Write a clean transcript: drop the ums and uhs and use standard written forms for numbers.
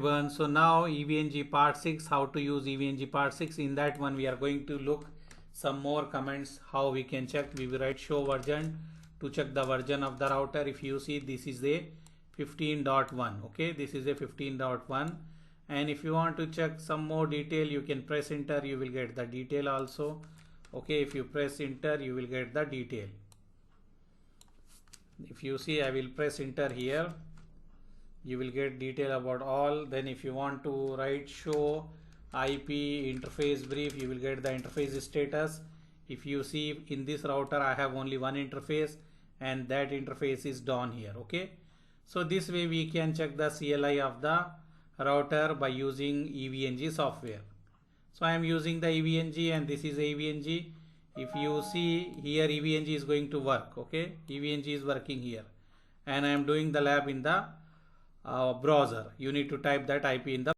So now EVNG part 6, how to use EVNG part 6. In that one we are going to look some more comments how we can check. We will write show version to check the version of the router. If you see, this is a 15.1. okay, this is a 15.1, and if you want to check some more detail, you can press enter, you will get the detail also. Okay, if you press enter, you will get the detail. If you see, I will press enter here, you will get detail about all. Then if you want to write show IP interface brief, you will get the interface status. If you see, in this router I have only one interface, and that interface is down here. Okay, so this way we can check the CLI of the router by using EVNG software. So I am using the EVNG, and this is EVNG. If you see here, EVNG is going to work. Okay, EVNG is working here, and I am doing the lab in the browser. You need to type that IP in the